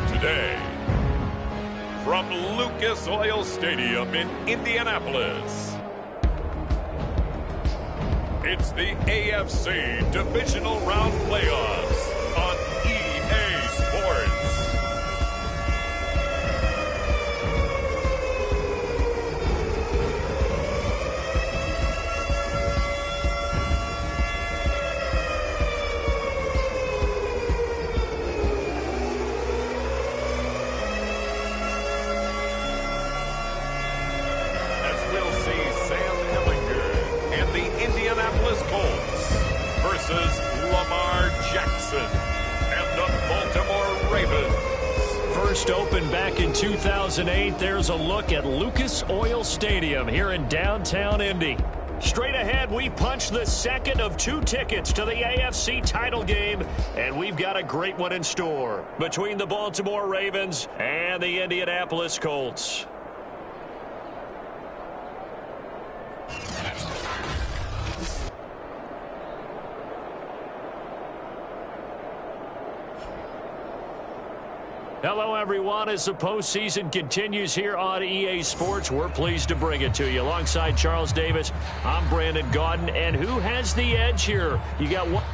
Today, from Lucas Oil Stadium in Indianapolis, it's the AFC Divisional Round Playoffs on EA Sports. Versus Lamar Jackson and the Baltimore Ravens. First opened back in 2008, there's a look at Lucas Oil Stadium here in downtown Indy. Straight ahead, we punch the second of 2 tickets to the AFC title game, and we've got a great one in store between the Baltimore Ravens and the Indianapolis Colts. Hello, everyone. As the postseason continues here on EA Sports, we're pleased to bring it to you. Alongside Charles Davis, I'm Brandon Gaudin. And who has the edge here? You got one.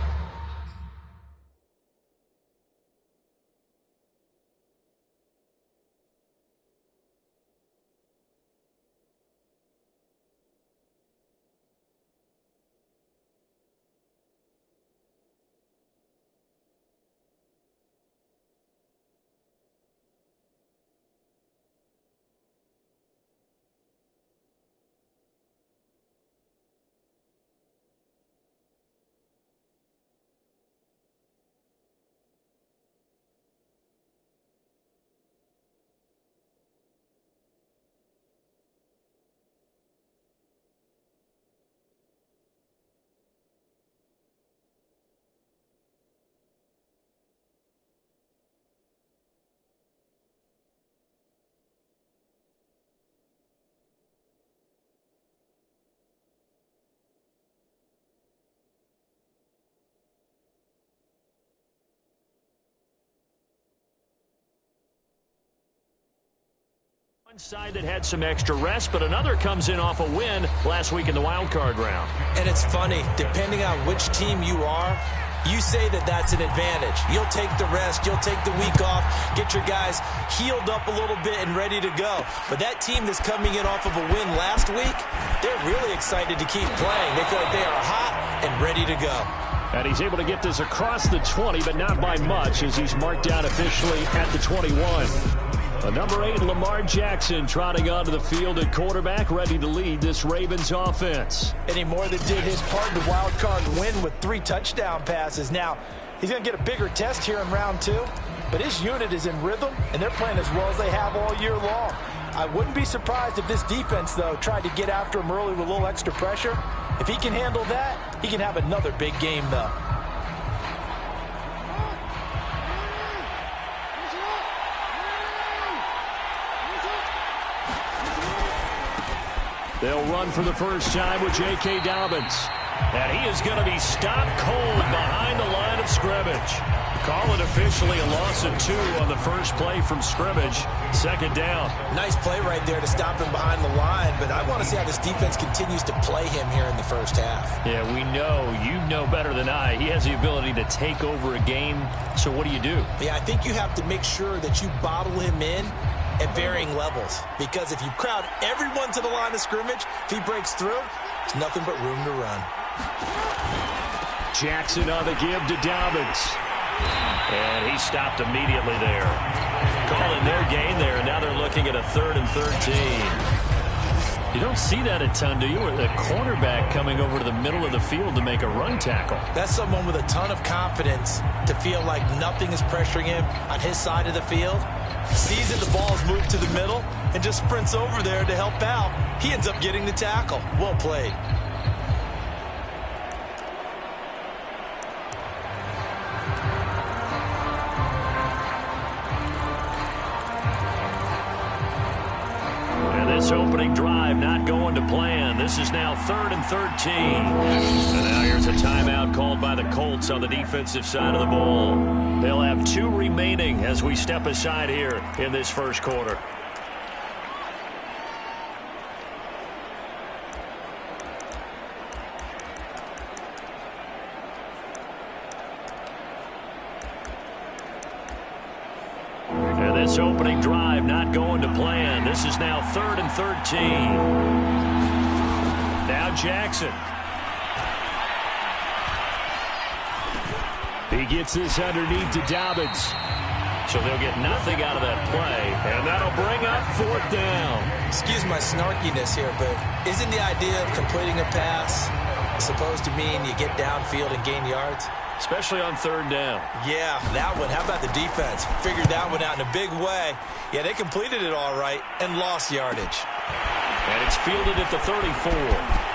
One side that had some extra rest, but another comes in off a win last week in the wild card round. And it's funny, depending on which team you are, you say that that's an advantage. You'll take the rest, you'll take the week off, get your guys healed up a little bit and ready to go. But that team that's coming in off of a win last week, they're really excited to keep playing. They feel like they are hot and ready to go. And he's able to get this across the 20, but not by much, as he's marked out officially at the 21. Number 8, Lamar Jackson, trotting onto the field at quarterback, ready to lead this Ravens offense. And he more than did his part in the wild card win with 3 touchdown passes. Now, he's going to get a bigger test here in round 2, but his unit is in rhythm, and they're playing as well as they have all year long. I wouldn't be surprised if this defense, though, tried to get after him early with a little extra pressure. If he can handle that, he can have another big game, though. They'll run for the first time with J.K. Dobbins. And he is going to be stopped cold behind the line of scrimmage. Call it officially a loss of 2 on the first play from scrimmage. Second down. Nice play right there to stop him behind the line, but I want to see how this defense continues to play him here in the first half. Yeah, we know. You know better than I. He has the ability to take over a game. So what do you do? Yeah, I think you have to make sure that you bottle him in at varying levels, because if you crowd everyone to the line of scrimmage, if he breaks through, there's nothing but room to run. Jackson on the give to Dobbins. And he stopped immediately there. Calling their gain there, and now they're looking at a 3rd and 13. You don't see that a ton, do you? A cornerback coming over to the middle of the field to make a run tackle. That's someone with a ton of confidence to feel like nothing is pressuring him on his side of the field. Sees that the ball's moved to the middle and just sprints over there to help out. He ends up getting the tackle. Well played. This opening drive not going to plan. This is now 3rd and 13. And now you're There's a timeout called by the Colts on the defensive side of the ball. They'll have 2 remaining as we step aside here in this first quarter. And this opening drive not going to plan. This is now 3rd and 13. Now Jackson. He gets this underneath to Dobbins. So they'll get nothing out of that play. And that'll bring up 4th down. Excuse my snarkiness here, but isn't the idea of completing a pass supposed to mean you get downfield and gain yards? Especially on 3rd down. Yeah, that one. How about the defense? Figured that one out in a big way. Yeah, they completed it all right and lost yardage. And it's fielded at the 34.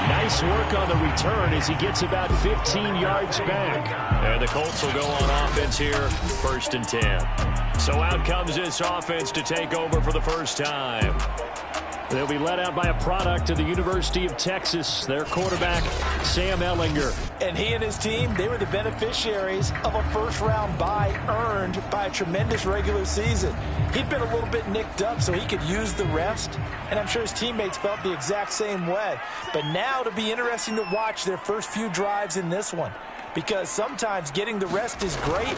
Nice work on the return as he gets about 15 yards back. And the Colts will go on offense here, 1st and 10. So out comes this offense to take over for the first time. They'll be led out by a product of the University of Texas, their quarterback, Sam Ehlinger. And he and his team, they were the beneficiaries of a first-round bye earned by a tremendous regular season. He'd been a little bit nicked up so he could use the rest, and I'm sure his teammates felt the exact same way. But now it'll be interesting to watch their first few drives in this one, because sometimes getting the rest is great,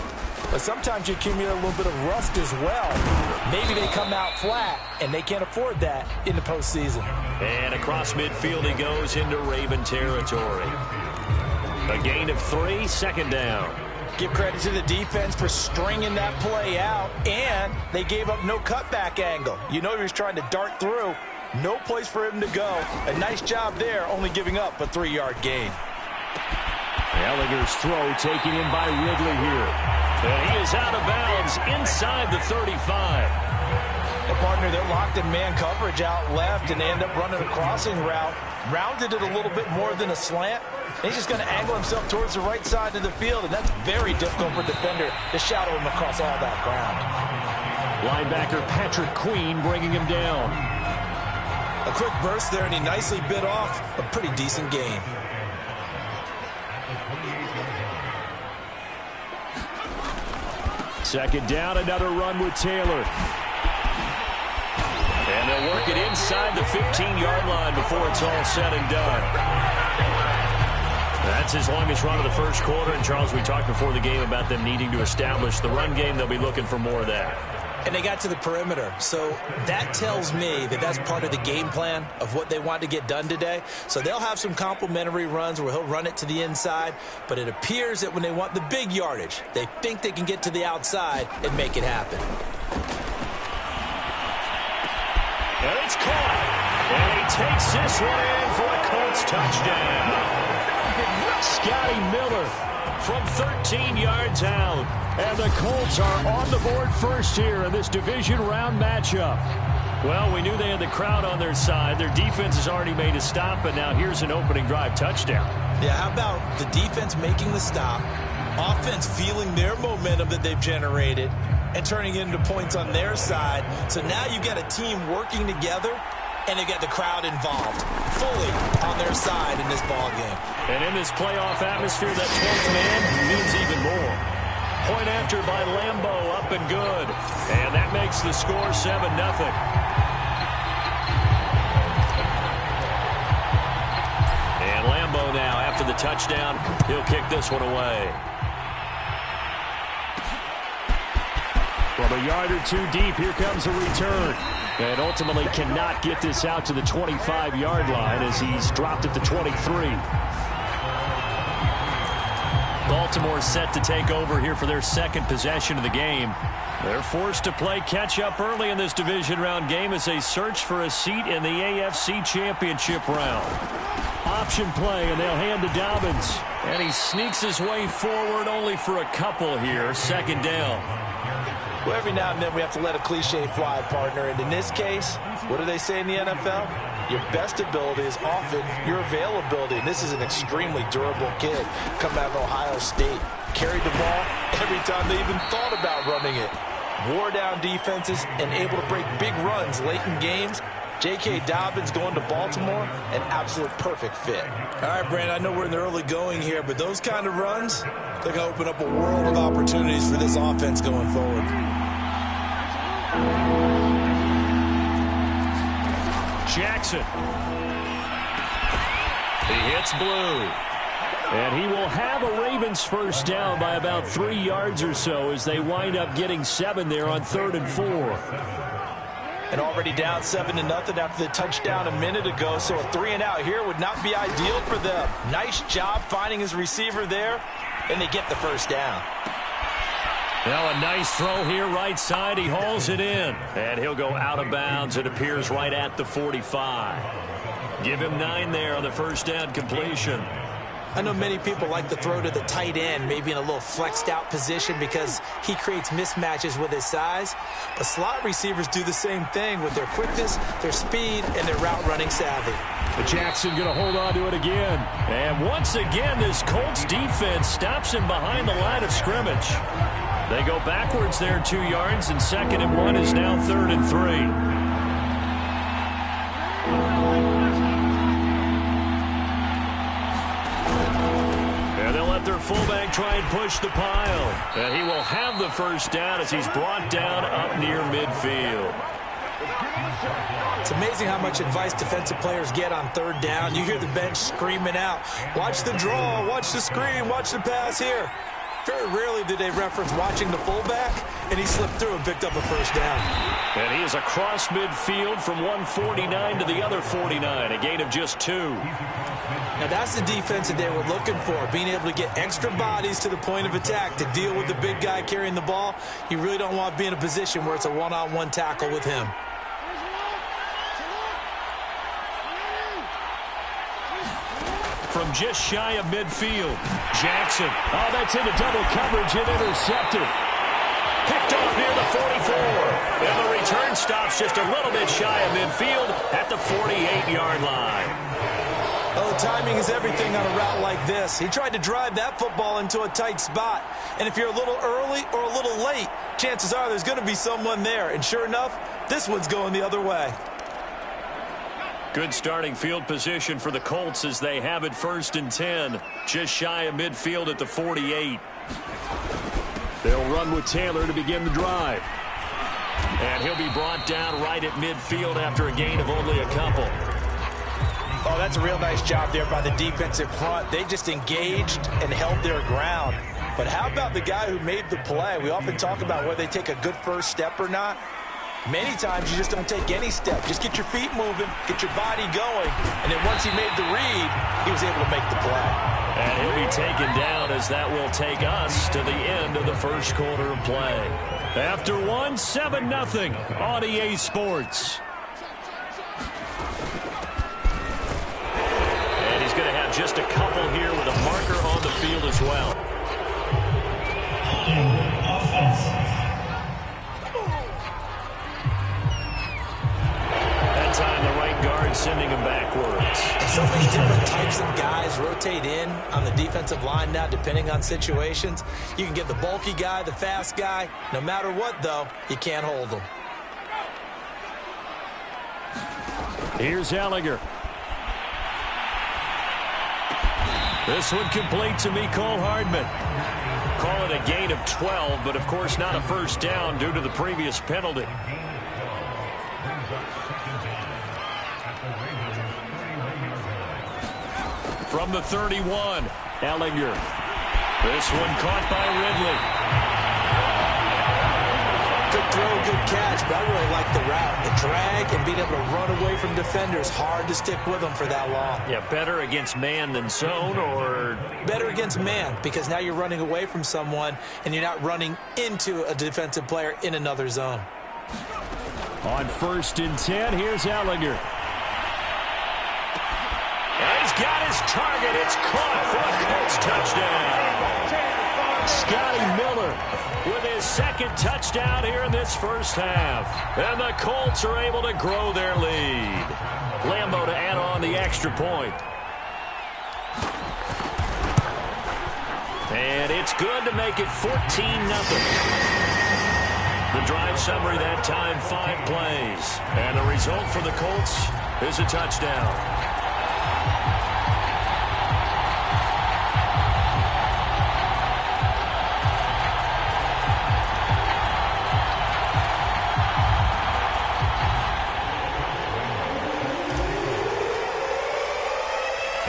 but sometimes you accumulate a little bit of rust as well. Maybe they come out flat, and they can't afford that in the postseason. And across midfield he goes into Raven territory. A gain of 3, 2nd down. Give credit to the defense for stringing that play out, and they gave up no cutback angle. You know he was trying to dart through. No place for him to go. A nice job there, only giving up a 3-yard gain. Ehlinger's throw taken in by Ridley here. And he is out of bounds inside the 35. A partner that locked in man coverage out left, and they end up running a crossing route. Rounded it a little bit more than a slant. He's just going to angle himself towards the right side of the field, and that's very difficult for a defender to shadow him across all that ground. Linebacker Patrick Queen bringing him down. A quick burst there, and he nicely bit off a pretty decent gain. Second down, another run with Taylor. And they'll work it inside the 15-yard line before it's all said and done. That's his longest run of the first quarter. And, Charles, we talked before the game about them needing to establish the run game. They'll be looking for more of that. And they got to the perimeter. So that tells me that that's part of the game plan of what they want to get done today. So they'll have some complementary runs where he'll run it to the inside. But it appears that when they want the big yardage, they think they can get to the outside and make it happen. And it's caught. And he takes this one in for a Colts touchdown. Scotty Miller from 13 yards out. And the Colts are on the board first here in this division round matchup. Well, we knew they had the crowd on their side. Their defense has already made a stop, and now here's an opening drive touchdown. Yeah, how about the defense making the stop, offense feeling their momentum that they've generated, and turning it into points on their side. So now you've got a team working together, and they've got the crowd involved fully on their side in this ball game. And in this playoff atmosphere, that 12th man means even more. Point after by Lambeau, up and good. And that makes the score 7-0. And Lambeau now, after the touchdown, he'll kick this one away. From a yard or two deep, here comes a return. And ultimately cannot get this out to the 25-yard line as he's dropped at the 23. Baltimore set to take over here for their second possession of the game. They're forced to play catch-up early in this division round game as they search for a seat in the AFC Championship round. Option play, and they'll hand to Dobbins. And he sneaks his way forward only for a couple here. 2nd down. Well, every now and then we have to let a cliche fly, partner. And in this case, what do they say in the NFL? Your best ability is often your availability. And this is an extremely durable kid coming out of Ohio State. Carried the ball every time they even thought about running it. Wore down defenses and able to break big runs late in games. J.K. Dobbins going to Baltimore, an absolute perfect fit. All right, Brandon, I know we're in the early going here, but those kind of runs, they're going to open up a world of opportunities for this offense going forward. Jackson. He hits blue. And he will have a Ravens first down by about 3 yards or so as they wind up getting 7 there on 3rd and 4. And already down 7-0 after the touchdown a minute ago, so a 3-and-out here would not be ideal for them. Nice job finding his receiver there, and they get the first down. Now a nice throw here right side. He hauls it in, and he'll go out of bounds. It appears right at the 45. Give him 9 there on the first down completion. I know many people like to throw to the tight end, maybe in a little flexed out position because he creates mismatches with his size. But slot receivers do the same thing with their quickness, their speed, and their route running savvy. But Jackson going to hold on to it again. And once again, this Colts defense stops him behind the line of scrimmage. They go backwards there 2 yards, and 2nd and 1 is now 3rd and 3. Their fullback try and push the pile. And he will have the first down as he's brought down up near midfield. It's amazing how much advice defensive players get on 3rd down. You hear the bench screaming out, watch the draw, watch the screen, watch the pass here. Very rarely do they reference watching the fullback, and he slipped through and picked up a first down. And he is across midfield from 149 to the other 49, a gain of just 2. Now that's the defense that they were looking for, being able to get extra bodies to the point of attack to deal with the big guy carrying the ball. You really don't want to be in a position where it's a one-on-one tackle with him. From just shy of midfield, Jackson. Oh, that's into double coverage and intercepted. Picked off near the 44. And the return stops just a little bit shy of midfield at the 48-yard line. Oh, timing is everything on a route like this. He tried to drive that football into a tight spot. And if you're a little early or a little late, chances are there's going to be someone there. And sure enough, this one's going the other way. Good starting field position for the Colts as they have it 1st and 10. Just shy of midfield at the 48. They'll run with Taylor to begin the drive. And he'll be brought down right at midfield after a gain of only a couple. Oh, that's a real nice job there by the defensive front. They just engaged and held their ground. But how about the guy who made the play? We often talk about whether they take a good first step or not. Many times you just don't take any step. Just get your feet moving, get your body going, and then once he made the read, he was able to make the play. And he'll be taken down as that will take us to the end of the first quarter of play. After 7-0 on EA Sports. And he's going to have just a couple here with a marker on the field as well. That time the right guard sending him backwards. So many different types of guys rotate in on the defensive line now, depending on situations. You can get the bulky guy, the fast guy. No matter what, though, you can't hold them. Here's Ellinger. This one complete to Mecole Hardman. Call it a gain of 12, but of course not a first down due to the previous penalty. From the 31, Ellinger. This one caught by Ridley. Good throw, good catch, but I really like the route. The drag and being able to run away from defenders, hard to stick with them for that long. Yeah, better against man than zone, or? Better against man, because now you're running away from someone and you're not running into a defensive player in another zone. On 1st and 10, here's Ellinger. And he's got his target. It's caught for a Colts touchdown. Scotty Miller with his 2nd touchdown here in this first half. And the Colts are able to grow their lead. Lambo to add on the extra point. And it's good to make it 14-0. The drive summary that time, 5 plays. And the result for the Colts is a touchdown.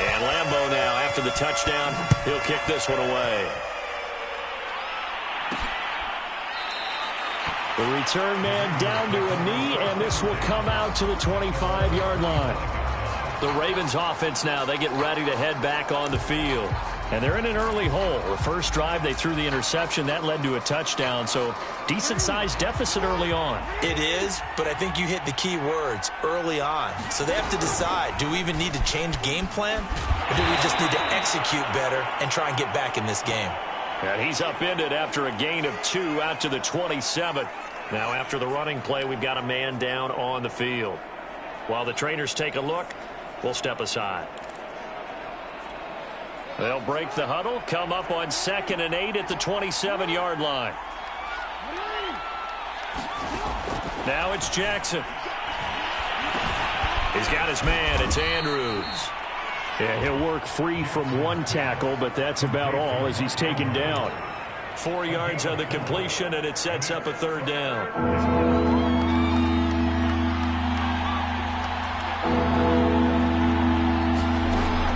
And Lambeau now, after the touchdown, he'll kick this one away. The return man down to a knee, and this will come out to the 25-yard line. The Ravens offense now, they get ready to head back on the field. And they're in an early hole. The first drive, they threw the interception. That led to a touchdown, so decent-sized deficit early on. It is, but I think you hit the key words, early on. So they have to decide, do we even need to change game plan, or do we just need to execute better and try and get back in this game? And he's upended after a gain of 2 out to the 27. Now after the running play, we've got a man down on the field. While the trainers take a look, we'll step aside. They'll break the huddle, come up on 2nd and 8 at the 27-yard line. Now it's Jackson. He's got his man. It's Andrews. Yeah, he'll work free from 1 tackle, but that's about all as he's taken down. 4 yards on the completion, and it sets up a 3rd down.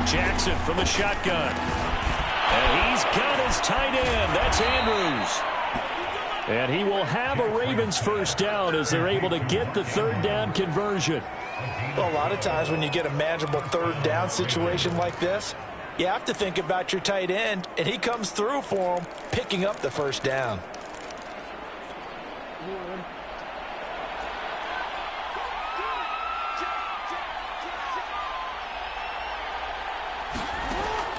Jackson from the shotgun. And he's got his tight end. That's Andrews. And he will have a Ravens first down as they're able to get the 3rd down conversion. Well, a lot of times when you get a manageable 3rd down situation like this, you have to think about your tight end, and he comes through for him, picking up the 1st down.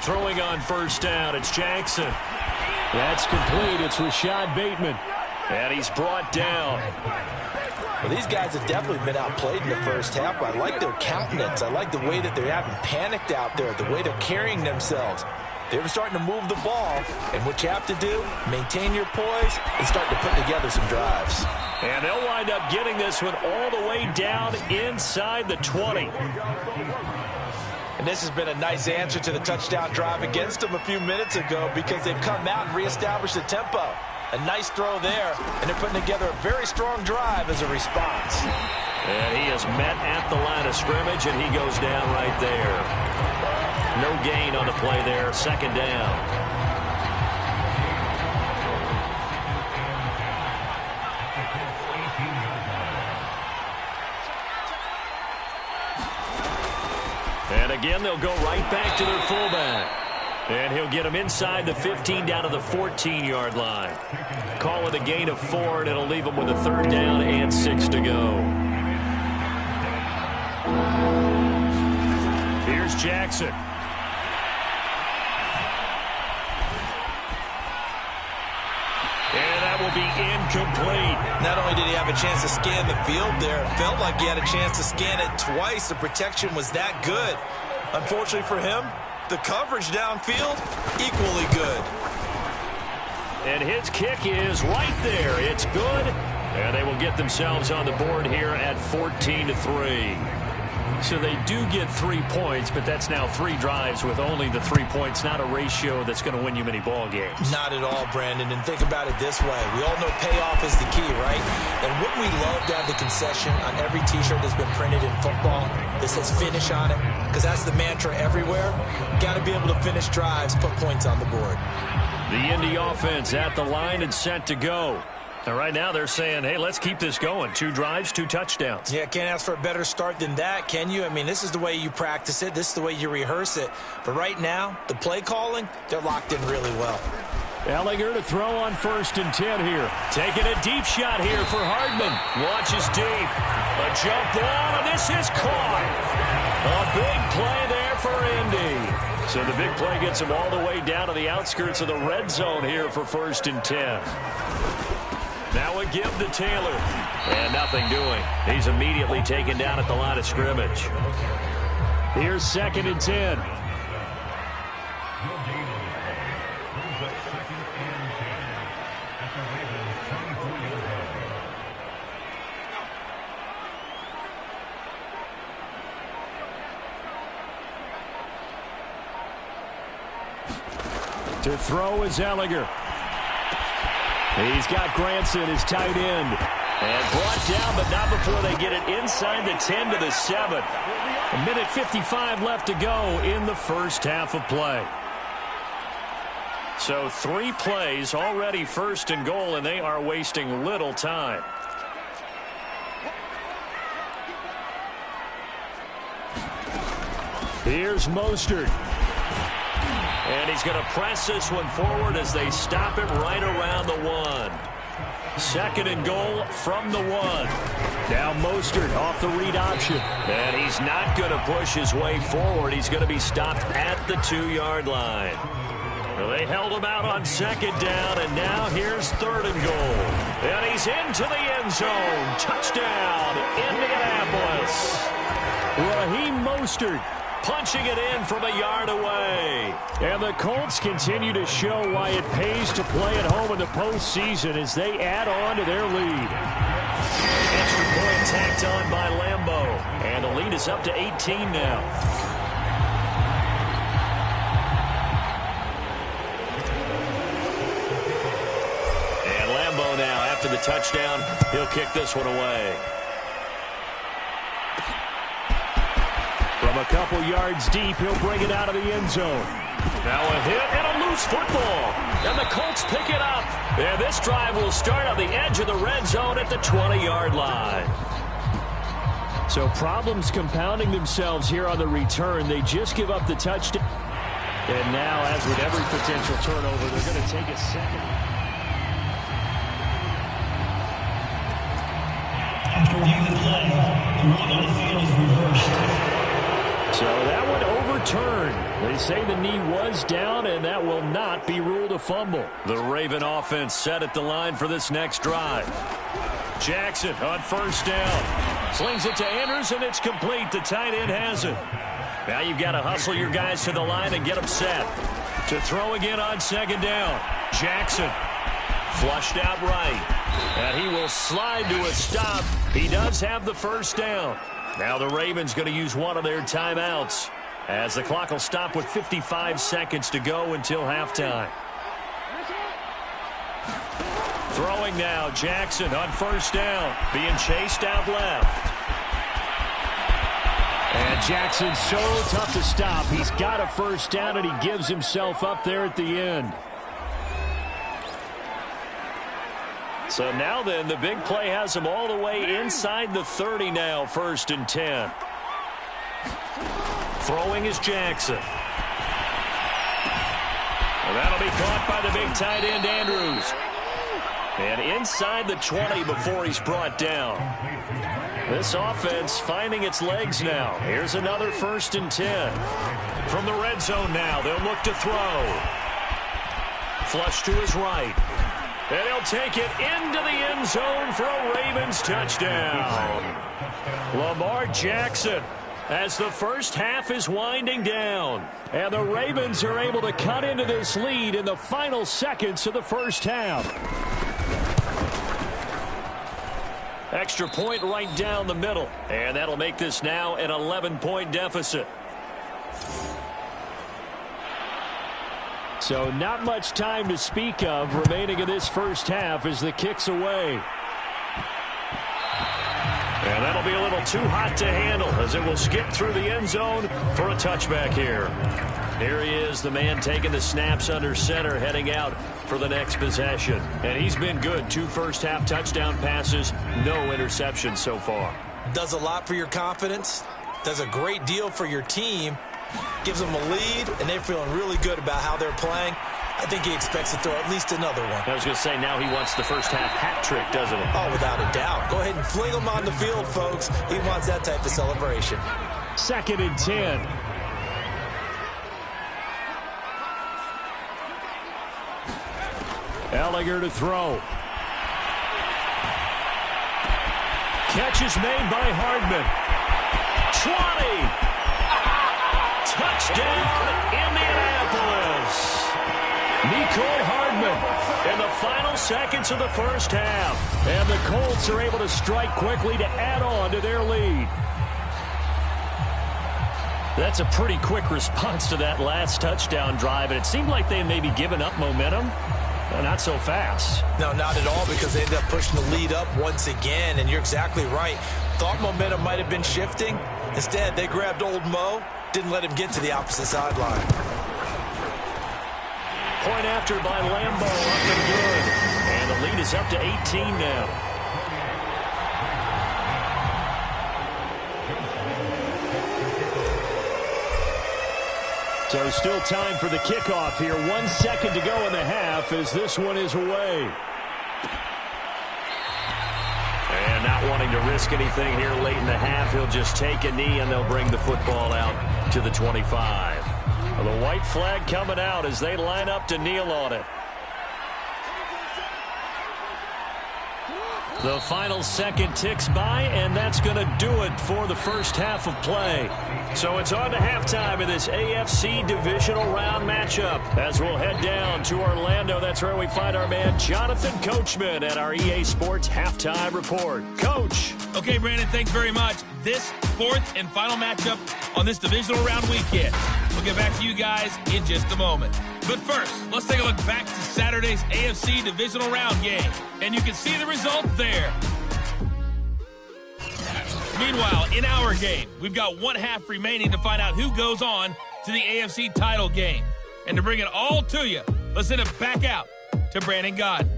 Throwing on 1st down, it's Jackson. That's complete. It's Rashad Bateman. And he's brought down. Well, these guys have definitely been outplayed in the first half. I like their countenance. I like the way that they haven't panicked out there, the way they're carrying themselves. They're starting to move the ball, and what you have to do, maintain your poise and start to put together some drives. And they'll wind up getting this one all the way down inside the 20. And this has been a nice answer to the touchdown drive against them a few minutes ago because they've come out and reestablished the tempo. A nice throw there, and they're putting together a very strong drive as a response. And he is met at the line of scrimmage, and he goes down right there. No gain on the play there, 2nd down. And again, they'll go right back to their fullback. And he'll get him inside the 15 down to the 14-yard line. Call it a gain of 4, and it'll leave him with a 3rd down and 6 to go. Here's Jackson. And that will be incomplete. Not only did he have a chance to scan the field there, it felt like he had a chance to scan it twice. The protection was that good. Unfortunately for him, the coverage downfield, equally good. And his kick is right there. It's good. And they will get themselves on the board here at 14-3. So they do get 3 points, but that's now 3 drives with only the 3 points, not a ratio that's going to win you many ball games. Not at all, Brandon. And think about it this way. We all know payoff is the key, right? And wouldn't we love to have the concession on every T-shirt that's been printed in football that says finish on it? Because that's the mantra everywhere. Got to be able to finish drives, put points on the board. The Indy offense at the line and set to go. And right now they're saying, hey, let's keep this going. 2 drives, 2 touchdowns. Yeah, can't ask for a better start than that, can you? I mean, this is the way you practice it. This is the way you rehearse it. But right now, the play calling, they're locked in really well. Ellinger to throw on 1st and 10 here. Taking a deep shot here for Hardman. Launches deep. A jump ball, and this is caught. A big play there for Indy. So the big play gets him all the way down to the outskirts of the red zone here for 1st and 10. Now a give to Taylor. And nothing doing. He's immediately taken down at the line of scrimmage. Here's 2nd and 10. To throw is Ellinger. He's got Granson, his tight end. And brought down, but not before they get it inside the 10 to the 7. A minute 55 left to go in the first half of play. So 3 plays already first and goal, and they are wasting little time. Here's Mostert. And he's going to press this one forward as they stop him right around the 1. Second and goal from the 1. Now Mostert off the read option. And he's not going to push his way forward. He's going to be stopped at the 2-yard line. Well, they held him out on second down, and now here's third and goal. And he's into the end zone. Touchdown, Indianapolis. Raheem Mostert punching it in from a yard away. And the Colts continue to show why it pays to play at home in the postseason as they add on to their lead. Extra point tacked on by Lambeau. And the lead is up to 18 now. Now, after the touchdown, he'll kick this one away. From a couple yards deep, he'll bring it out of the end zone. Now a hit and a loose football. And the Colts pick it up. And this drive will start on the edge of the red zone at the 20-yard line. So problems compounding themselves here on the return. They just give up the touchdown. And now, as with every potential turnover, they're going to take a second. After reviewing the play, the ruling on the field is reversed. So that one overturned. They say the knee was down, and that will not be ruled a fumble. The Raven offense set at the line for this next drive. Jackson on first down. Slings it to Andrews, and it's complete. The tight end has it. Now you've got to hustle your guys to the line and get them set. To throw again on second down. Jackson flushed out right. And he will slide to a stop. He does have the first down. Now the Ravens going to use one of their timeouts as the clock will stop with 55 seconds to go until halftime. Throwing now, Jackson on first down, being chased out left. And Jackson's so tough to stop. He's got a first down, and he gives himself up there at the end. So now then, the big play has him all the way inside the 30 now, 1st and 10. Throwing is Jackson. Well, that'll be caught by the big tight end, Andrews. And inside the 20 before he's brought down. This offense finding its legs now. Here's another 1st and 10. From the red zone now, they'll look to throw. Flush to his right. And he'll take it into the end zone for a Ravens touchdown. Lamar Jackson as the first half is winding down. And the Ravens are able to cut into this lead in the final seconds of the first half. Extra point right down the middle. And that'll make this now an 11-point deficit. So not much time to speak of remaining in this first half as the kick's away. And that'll be a little too hot to handle as it will skip through the end zone for a touchback here. Here he is, the man taking the snaps under center, heading out for the next possession. And he's been good. 2 first-half touchdown passes, no interceptions so far. Does a lot for your confidence, does a great deal for your team. Gives them a lead, and they're feeling really good about how they're playing. I think he expects to throw at least another one. I was going to say, now he wants the first-half hat trick, doesn't he? Oh, without a doubt. Go ahead and fling him on the field, folks. He wants that type of celebration. 2nd and 10. Ellinger to throw. Catch is made by Hardman. 20. Touchdown, Indianapolis. Mecole Hardman in the final seconds of the first half. And the Colts are able to strike quickly to add on to their lead. That's a pretty quick response to that last touchdown drive, and it seemed like they may be giving up momentum. Not so fast. No, not at all, because they ended up pushing the lead up once again, and you're exactly right. Thought momentum might have been shifting. Instead, they grabbed old Mo, didn't let him get to the opposite sideline. Point after by Lambo, up and good. And the lead is up to 18 now. So still time for the kickoff here. 1 second to go in the half as this one is away. And not wanting to risk anything here late in the half, he'll just take a knee and they'll bring the football out to the 25. Well, the white flag coming out as they line up to kneel on it. The final second ticks by, and that's going to do it for the first half of play. So it's on to halftime of this AFC divisional round matchup as we'll head down to Orlando. That's where we find our man Jonathan Coachman at our EA Sports Halftime Report. Coach. Okay, Brandon, thanks very much. This fourth and final matchup on this divisional round weekend. We'll get back to you guys in just a moment. But first, let's take a look back to Saturday's AFC divisional round game. And you can see the result there. Meanwhile, in our game, we've got one half remaining to find out who goes on to the AFC title game. And to bring it all to you, let's send it back out to Brandon Godden.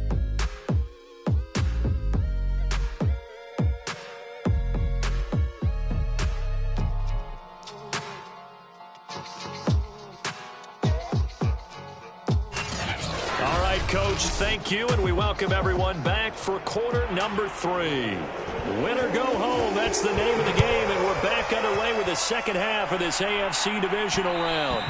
Coach, thank you, and we welcome everyone back for quarter number 3. Win or go home, that's the name of the game, and we're back underway with the second half of this AFC divisional round.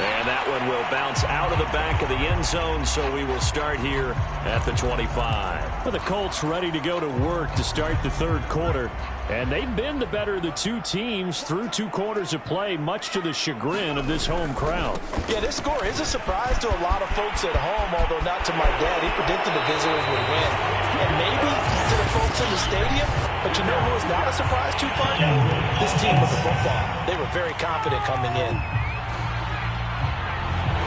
And that one will bounce out of the back of the end zone, so we will start here at the 25. Well, the Colts ready to go to work to start the third quarter. And they've been the better of the two teams through 2 quarters of play, much to the chagrin of this home crowd. Yeah, this score is a surprise to a lot of folks at home, although not to my dad. He predicted the visitors would win. And maybe to the folks in the stadium. But you know who is not a surprise to, partner? This team with the football. They were very confident coming in.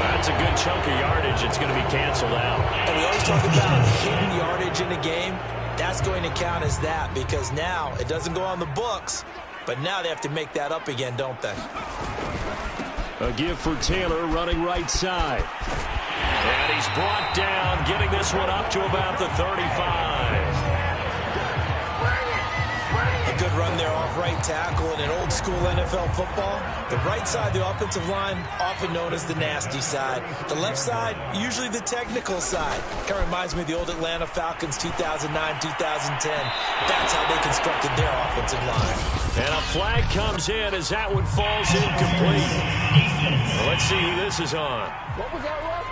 That's a good chunk of yardage. It's going to be canceled out. And we always talk about hidden yardage in a game. That's going to count as that because now it doesn't go on the books, but now they have to make that up again, don't they? A give for Taylor running right side. And he's brought down, getting this one up to about the 35. A good run there off right tackle in an old school NFL football. The right side of the offensive line, often known as the nasty side. The left side, usually the technical side. Kind of reminds me of the old Atlanta Falcons 2009, 2010. That's how they constructed their offensive line. And a flag comes in as that one falls incomplete. Well, let's see who this is on. What was that, Rob?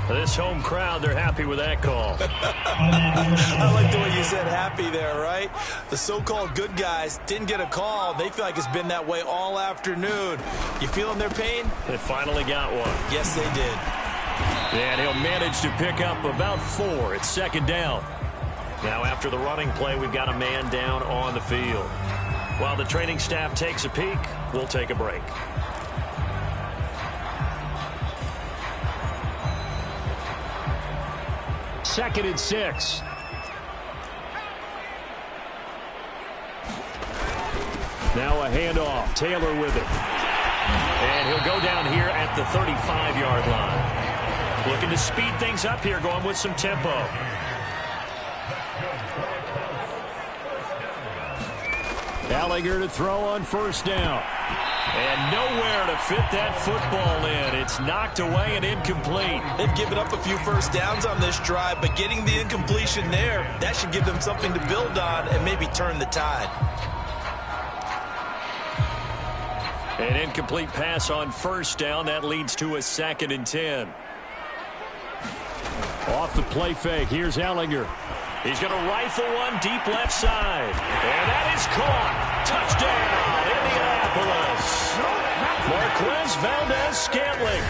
This home crowd, they're happy with that call. I like the way you said happy there, right? The so-called good guys didn't get a call. They feel like it's been that way all afternoon. You feeling their pain? They finally got one. Yes, they did. And he'll manage to pick up about 4. It's second down. Now after the running play, we've got a man down on the field. While the training staff takes a peek, we'll take a break. Second and 6. Now a handoff. Taylor with it. And he'll go down here at the 35-yard line. Looking to speed things up here, going with some tempo. Gallagher to throw on first down. And nowhere to fit that football in. It's knocked away and incomplete. They've given up a few first downs on this drive, but getting the incompletion there, that should give them something to build on and maybe turn the tide. An incomplete pass on first down. That leads to a 2nd and 10. Off the play fake. Here's Ellinger. He's going to rifle one deep left side. And that is caught. Touchdown, Indianapolis. Marquez Valdez-Scantling,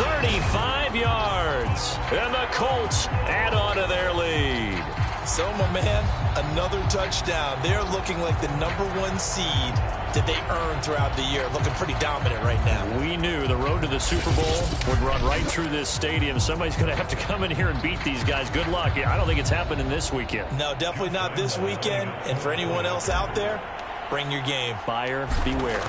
35 yards. And the Colts add on to their lead. So, my man, another touchdown. They're looking like the #1 seed that they earned throughout the year. Looking pretty dominant right now. We knew the road to the Super Bowl would run right through this stadium. Somebody's going to have to come in here and beat these guys. Good luck. I don't think it's happening this weekend. No, definitely not this weekend. And for anyone else out there, bring your game. Buyer beware.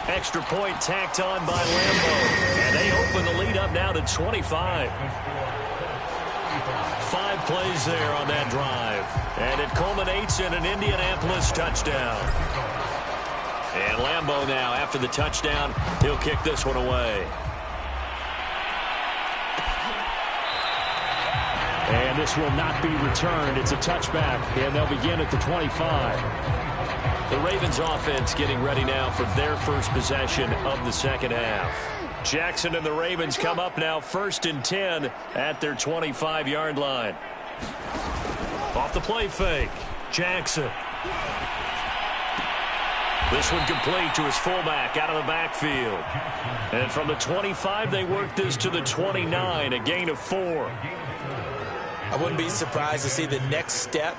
Extra point tacked on by Lambeau. And they open the lead up now to 25. 5 plays there on that drive. And it culminates in an Indianapolis touchdown. And Lambeau now, after the touchdown, he'll kick this one away. And this will not be returned. It's a touchback, and they'll begin at the 25. The Ravens offense getting ready now for their first possession of the second half. Jackson and the Ravens come up now 1st and 10 at their 25-yard line. Off the play fake, Jackson. This one complete to his fullback out of the backfield. And from the 25, they work this to the 29, a gain of 4. I wouldn't be surprised to see the next step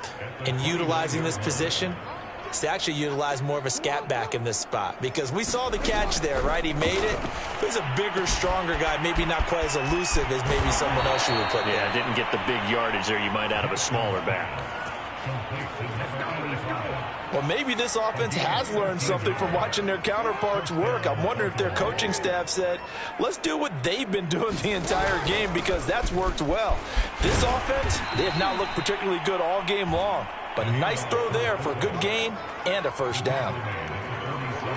in utilizing this position is to actually utilize more of a scat back in this spot, because we saw the catch there, right? He made it. He's a bigger, stronger guy, maybe not quite as elusive as maybe someone else you would put there. Yeah, didn't get the big yardage there you might out of a smaller back. Well, maybe this offense has learned something from watching their counterparts work. I'm wondering if their coaching staff said, let's do what they've been doing the entire game, because that's worked well. This offense, they have not looked particularly good all game long. But a nice throw there for a good gain and a first down.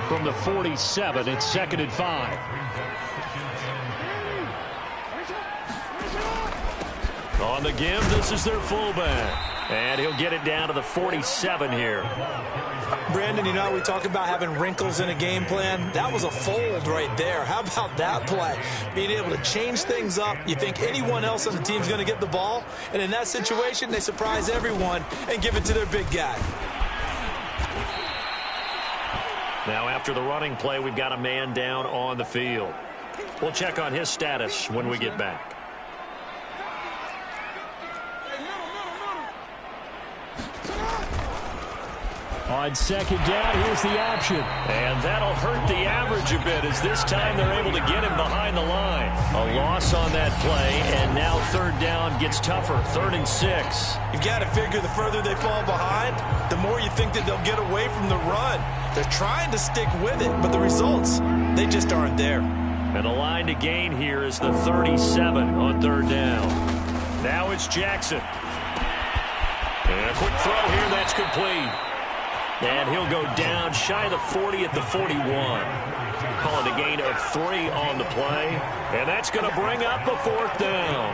From the 47, it's 2nd and 5. On the give, this is their fullback. And he'll get it down to the 47 here. Brandon, you know, we talk about having wrinkles in a game plan. That was a fold right there. How about that play? Being able to change things up. You think anyone else on the team's going to get the ball, and in that situation, they surprise everyone and give it to their big guy. Now, after the running play, we've got a man down on the field. We'll check on his status when we get back. On 2nd down, here's the option. And that'll hurt the average a bit, as this time they're able to get him behind the line. A loss on that play, and now 3rd down gets tougher. 3rd and 6. You've got to figure the further they fall behind, the more you think that they'll get away from the run. They're trying to stick with it, but the results, they just aren't there. And the line to gain here is the 37 on 3rd down. Now it's Jackson. And a quick throw here, that's complete. And he'll go down shy of the 40 at the 41. Call it a gain of 3 on the play. And that's going to bring up a 4th down.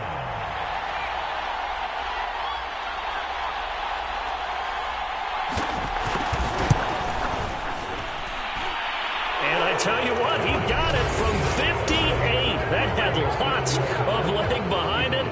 And I tell you what, he got it from 58. That had lots of leg behind it.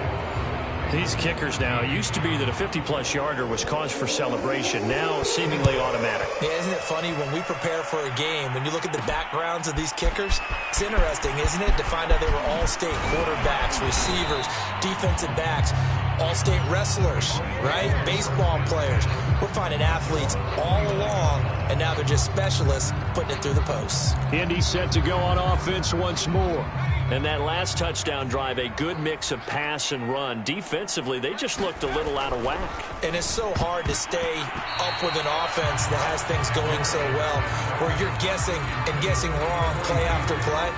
These kickers now, it used to be that a 50-plus yarder was cause for celebration, now seemingly automatic. Yeah, isn't it funny when we prepare for a game, when you look at the backgrounds of these kickers, it's interesting, isn't it, to find out they were all-state quarterbacks, receivers, defensive backs, all-state wrestlers, right? Baseball players. We're finding athletes all along, and now they're just specialists putting it through the posts. Indy set to go on offense once more. And that last touchdown drive, a good mix of pass and run. Defensively, they just looked a little out of whack. And it's so hard to stay up with an offense that has things going so well, where you're guessing and guessing wrong play after play.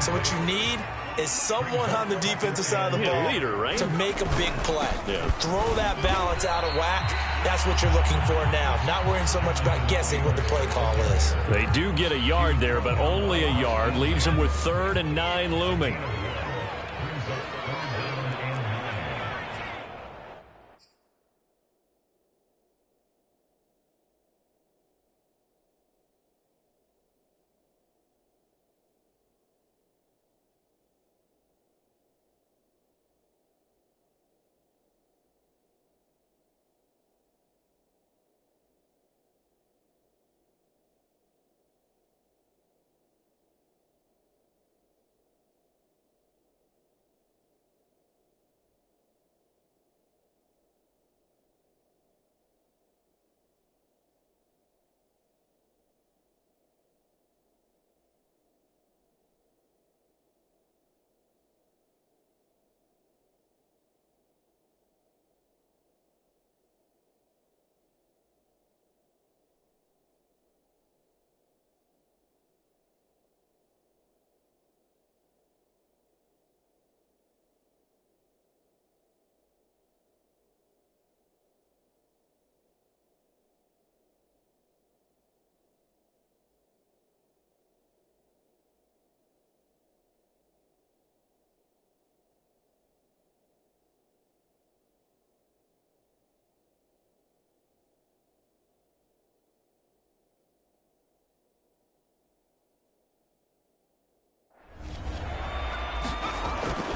So what you need is someone on the defensive side of the ball leader, right? to make a big play. Yeah. Throw that balance out of whack. That's what you're looking for now. Not worrying so much about guessing what the play call is. They do get a yard there, but only a yard. Leaves them with 3rd and 9 looming.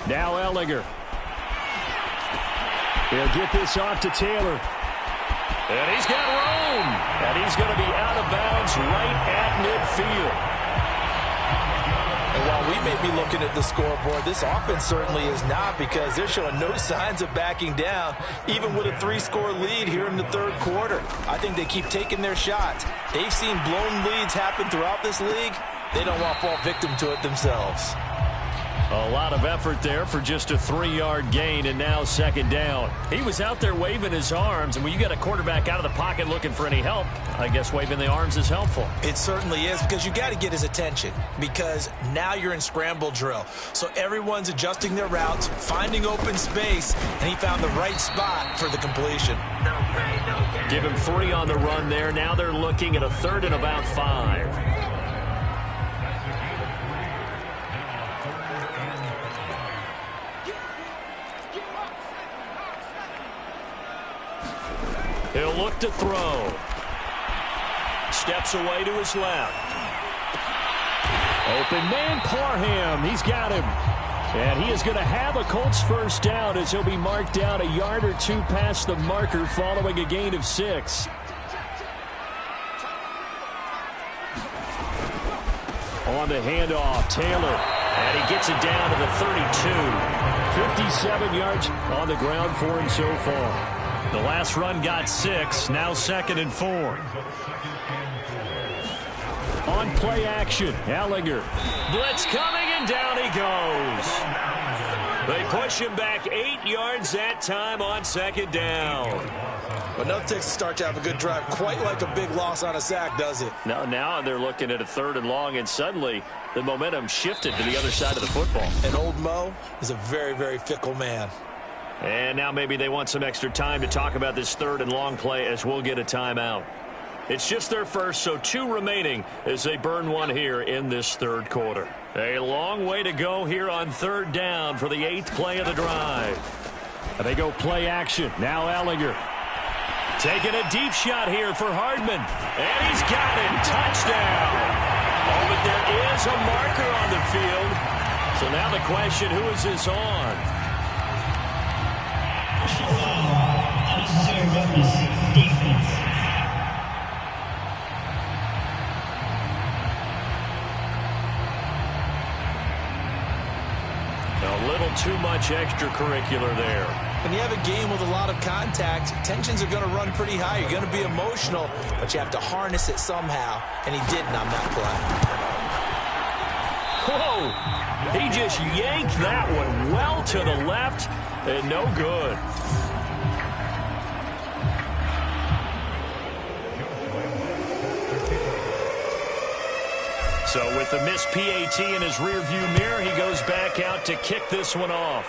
Now Ellinger. He'll get this off to Taylor. And he's got room. And he's going to be out of bounds right at midfield. And while we may be looking at the scoreboard, this offense certainly is not, because they're showing no signs of backing down, even with a 3-score lead here in the third quarter. I think they keep taking their shots. They've seen blown leads happen throughout this league. They don't want to fall victim to it themselves. A lot of effort there for just a 3-yard gain, and now second down. He was out there waving his arms, and when you got a quarterback out of the pocket looking for any help, I guess waving the arms is helpful. It certainly is, because you got to get his attention, because now you're in scramble drill. So everyone's adjusting their routes, finding open space, and he found the right spot for the completion. Give him 3 on the run there. Now they're looking at a 3rd and about 5. He'll look to throw. Steps away to his left. Open man, Parham. He's got him. And he is going to have a Colts first down as he'll be marked down a yard or 2 past the marker following a gain of 6. On the handoff, Taylor. And he gets it down to the 32. 57 yards on the ground for him so far. The last run got 6, now 2nd and 4. On play action, Ellinger. Blitz coming, and down he goes. They push him back 8 yards that time on 2nd down. But no takes to start to have a good drive, quite like a big loss on a sack, does it? Now they're looking at a 3rd and long, and suddenly the momentum shifted to the other side of the football. And old Mo is a very, very fickle man. And now maybe they want some extra time to talk about this 3rd and long play, as we'll get a timeout. It's just their first, so 2 remaining as they burn 1 here in this 3rd quarter. A long way to go here on 3rd down for the 8th play of the drive. And they go play action. Now Ellinger. Taking a deep shot here for Hardman. And he's got it. Touchdown. Oh, but there is a marker on the field. So now the question, who is this on? Unnecessary roughness, defense. A little too much extracurricular there. When you have a game with a lot of contact, tensions are going to run pretty high. You're going to be emotional, but you have to harness it somehow, and he didn't on that play. Whoa! He just yanked that one well to the left, and no good. So with the missed PAT in his rearview mirror, he goes back out to kick this one off.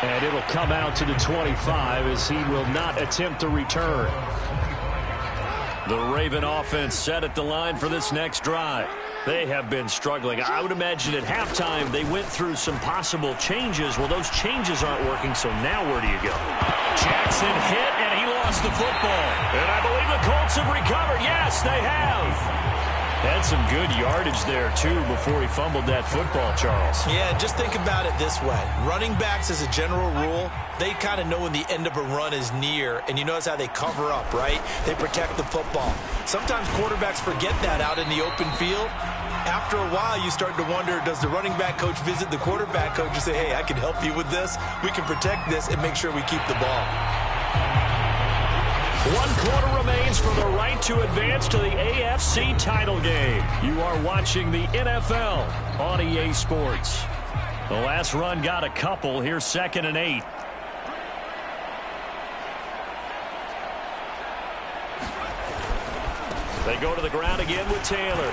And it'll come out to the 25 as he will not attempt to return. The Raven offense set at the line for this next drive. They have been struggling. I would imagine at halftime they went through some possible changes. Well, those changes aren't working, so now where do you go? Jackson hit, and he lost the football. And I believe the Colts have recovered. Yes, they have. Had some good yardage there, too, before he fumbled that football, Charles. Yeah, just think about it this way. Running backs, as a general rule, they kind of know when the end of a run is near, and you notice how they cover up, right? They protect the football. Sometimes quarterbacks forget that out in the open field. After a while, you start to wonder, does the running back coach visit the quarterback coach and say, hey, I can help you with this, we can protect this, and make sure we keep the ball. 1 quarter remains for the right to advance to the AFC title game. You are watching the NFL on EA Sports. The last run got a couple. Here's 2nd and 8. They go to the ground again with Taylor.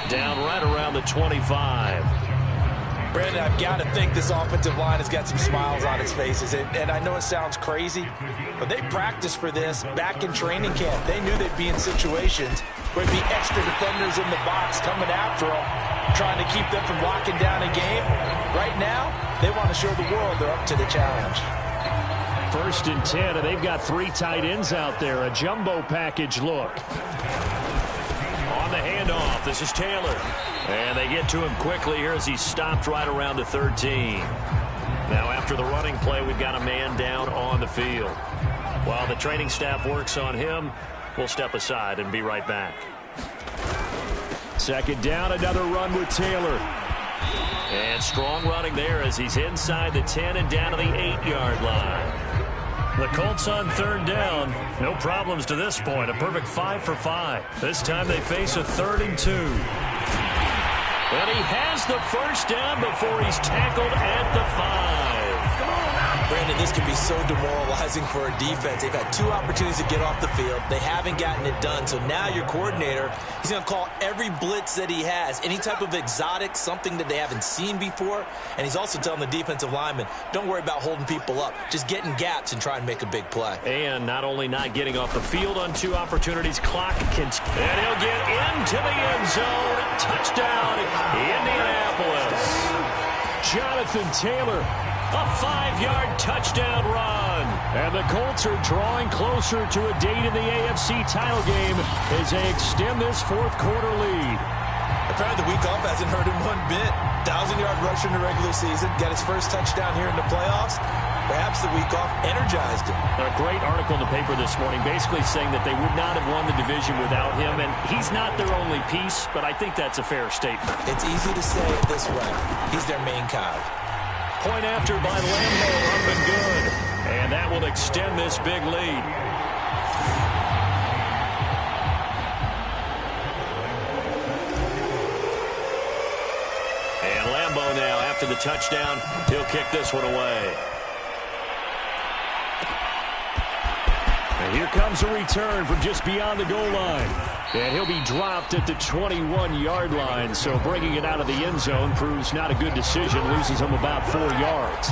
Down right around the 25. Brandon, I've got to think this offensive line has got some smiles on its faces. And I know it sounds crazy, but they practiced for this back in training camp. They knew they'd be in situations where there'd be extra defenders in the box coming after them, trying to keep them from locking down a game. Right now, they want to show the world they're up to the challenge. 1st and 10, and they've got 3 tight ends out there. A jumbo package look. On the handoff, off. This is Taylor. And they get to him quickly here as he's stopped right around the 13. Now after the running play, we've got a man down on the field. While the training staff works on him, we'll step aside and be right back. Second down, another run with Taylor. And strong running there as he's inside the 10 and down to the 8-yard line. The Colts on third down. No problems to this point. A perfect 5 for 5. This time they face a 3rd and 2. And he has the first down before he's tackled at the 5. Brandon, this can be so demoralizing for a defense. They've had 2 opportunities to get off the field. They haven't gotten it done. So now your coordinator, he's going to call every blitz that he has, any type of exotic, something that they haven't seen before. And he's also telling the defensive lineman, don't worry about holding people up. Just get in gaps and try and make a big play. And not only not getting off the field on 2 opportunities, clock can... And he'll get into the end zone. Touchdown, Indianapolis. Jonathan Taylor. A 5-yard touchdown run. And the Colts are drawing closer to a date in the AFC title game as they extend this 4th quarter lead. Apparently the week off hasn't hurt him one bit. 1,000-yard rusher in the regular season. Got his first touchdown here in the playoffs. Perhaps the week off energized him. A great article in the paper this morning basically saying that they would not have won the division without him. And he's not their only piece, but I think that's a fair statement. It's easy to say it this way. He's their main cog. Point after by Lambo, up and good. And that will extend this big lead. And Lambo now, after the touchdown, he'll kick this one away. And here comes a return from just beyond the goal line. And he'll be dropped at the 21-yard line, so bringing it out of the end zone proves not a good decision, loses him about 4 yards.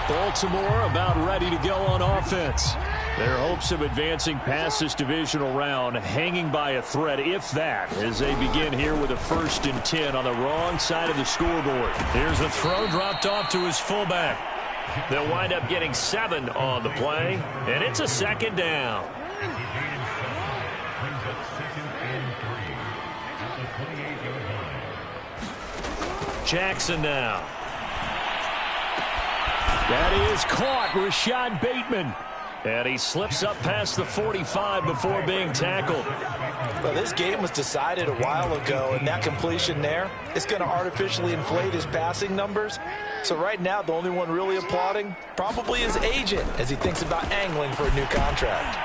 Baltimore about ready to go on offense. Their hopes of advancing past this divisional round hanging by a thread, if that, as they begin here with a 1st and 10 on the wrong side of the scoreboard. Here's a throw dropped off to his fullback. They'll wind up getting 7 on the play, and it's a 2nd down. Jackson now. That is caught, Rashad Bateman. And he slips up past the 45 before being tackled. Well, this game was decided a while ago, and that completion there is going to artificially inflate his passing numbers. So right now, the only one really applauding probably his agent as he thinks about angling for a new contract.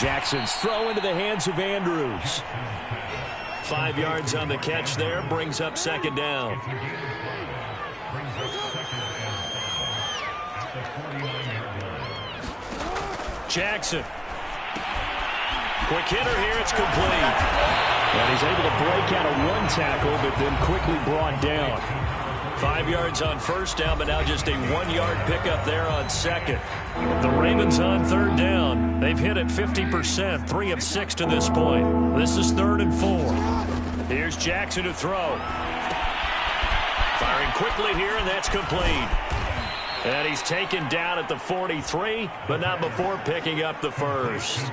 Jackson's throw into the hands of Andrews. 5 yards on the catch there, brings up 2nd down. Jackson. Quick hitter here, it's complete. And he's able to break out of 1 tackle, but then quickly brought down. 5 yards on 1st down, but now just a 1-yard pickup there on 2nd. The Ravens on 3rd down. They've hit it 50%, 3 of 6 to this point. This is 3rd and 4. Here's Jackson to throw. Firing quickly here, and that's complete. And he's taken down at the 43, but not before picking up the 1st.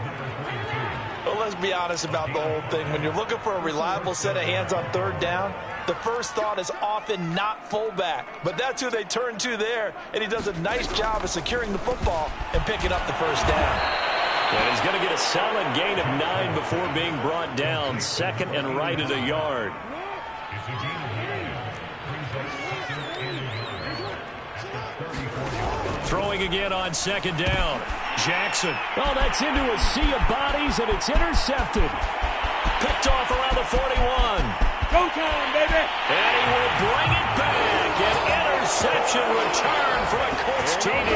Well, let's be honest about the whole thing. When you're looking for a reliable set of hands on 3rd down, the first thought is often not fullback. But that's who they turn to there, and he does a nice job of securing the football and picking up the 1st down. And he's going to get a solid gain of 9 before being brought down. 2nd and right at a yard. Throwing again on 2nd down. Jackson. Oh, that's into a sea of bodies, and it's intercepted. Picked off around the 41. Go time, baby. And he will bring it back. An interception return for a Colts TD.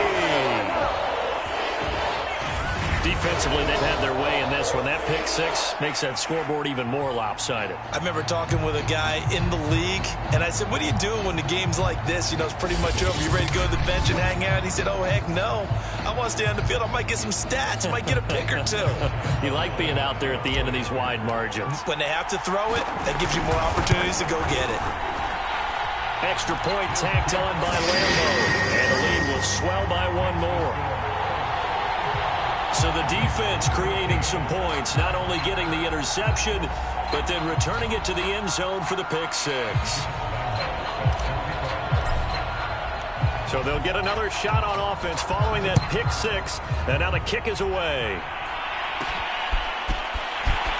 Defensively, they've had their way in this one. That pick 6 makes that scoreboard even more lopsided. I remember talking with a guy in the league, and I said, what do you do when the game's like this? You know, it's pretty much over. You ready to go to the bench and hang out? He said, oh, heck no. I want to stay on the field. I might get some stats. I might get a pick or 2. You like being out there at the end of these wide margins. When they have to throw it, that gives you more opportunities to go get it. Extra point tacked on by Lambo. And the lead will swell by 1 more. So the defense creating some points, not only getting the interception, but then returning it to the end zone for the pick six. So they'll get another shot on offense following that pick six, and now the kick is away.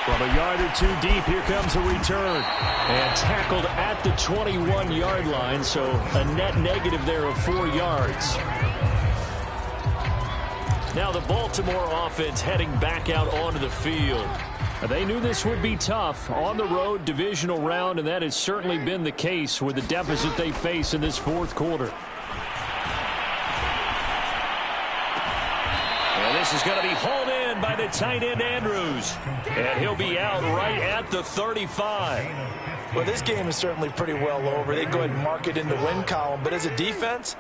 From a yard or two deep, here comes a return. And tackled at the 21-yard line, so a net negative there of 4 yards. Now the Baltimore offense heading back out onto the field. They knew this would be tough on the road, divisional round, and that has certainly been the case with the deficit they face in this fourth quarter. And this is going to be hauled in by the tight end Andrews. And he'll be out right at the 35. Well, this game is certainly pretty well over. They go ahead and mark it in the win column, but as a defense,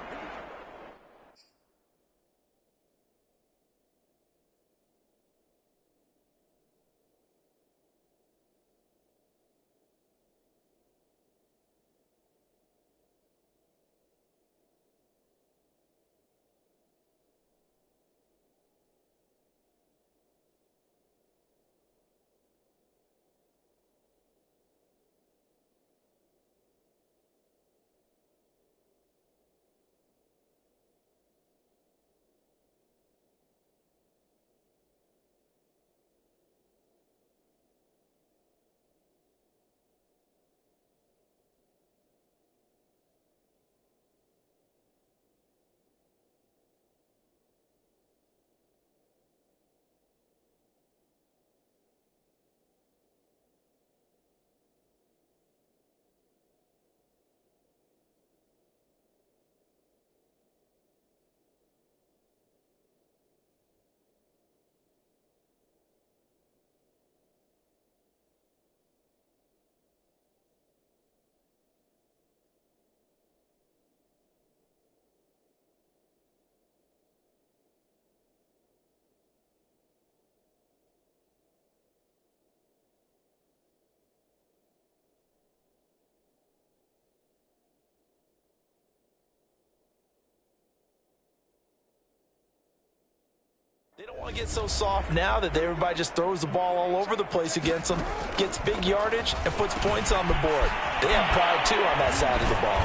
they don't want to get so soft now that everybody just throws the ball all over the place against them, gets big yardage, and puts points on the board. They have pride, too, on that side of the ball.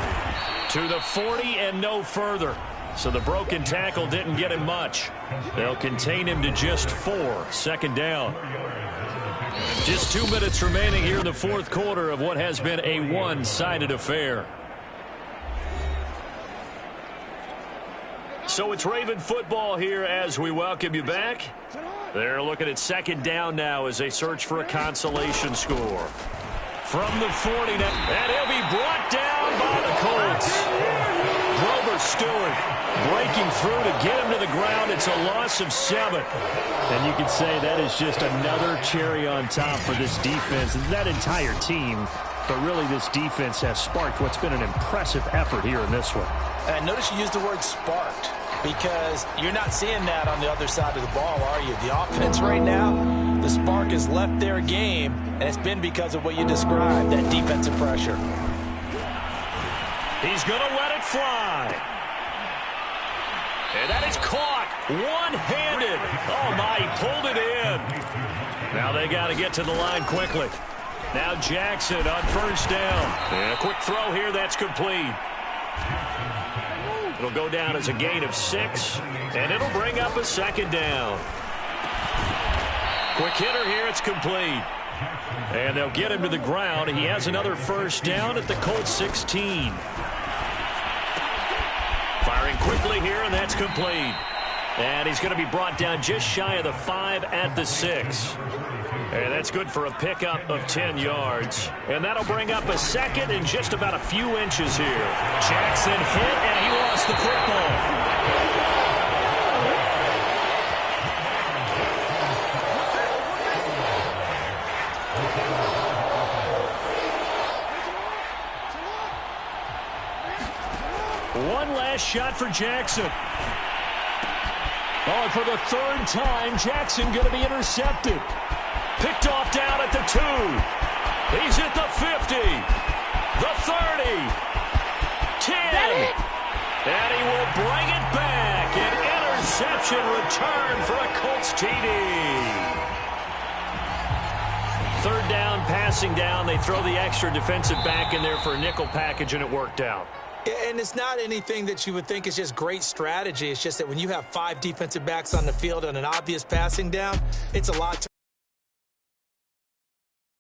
To the 40 and no further. So the broken tackle didn't get him much. They'll contain him to just 4. Second down. Just 2 minutes remaining here in the fourth quarter of what has been a one-sided affair. So it's Raven football here as we welcome you back. They're looking at second down now as they search for a consolation score. From the 40 now, and he'll be brought down by the Colts. Grover Stewart breaking through to get him to the ground. It's a loss of 7. And you could say that is just another cherry on top for this defense and that entire team. But really, this defense has sparked what's been an impressive effort here in this one. And notice you used the word sparked, because you're not seeing that on the other side of the ball, are you? The offense right now, the spark has left their game, and it's been because of what you described, that defensive pressure. He's going to let it fly. And that is caught one-handed. Oh, my, he pulled it in. Now they got to get to the line quickly. Now Jackson on first down. And a quick throw here, that's complete. It'll go down as a gain of 6, and it'll bring up a second down. Quick hitter here, it's complete. And they'll get him to the ground. He has another first down at the Colts 16. Firing quickly here, and that's complete. And he's going to be brought down just shy of the 5 at the 6. And that's good for a pickup of 10 yards. And that'll bring up a second and just about a few inches here. Jackson hit, and he lost the football. One last shot for Jackson. Oh, and for the 3rd time, Jackson going to be intercepted. Picked off down at the 2. He's at the 50. The 30. 10. And he will bring it back. An interception motion return for a Colts TD. Third down, passing down. They throw the extra defensive back in there for a nickel package, and it worked out. And it's not anything that you would think is just great strategy. It's just that when you have 5 defensive backs on the field on an obvious passing down, it's a lot to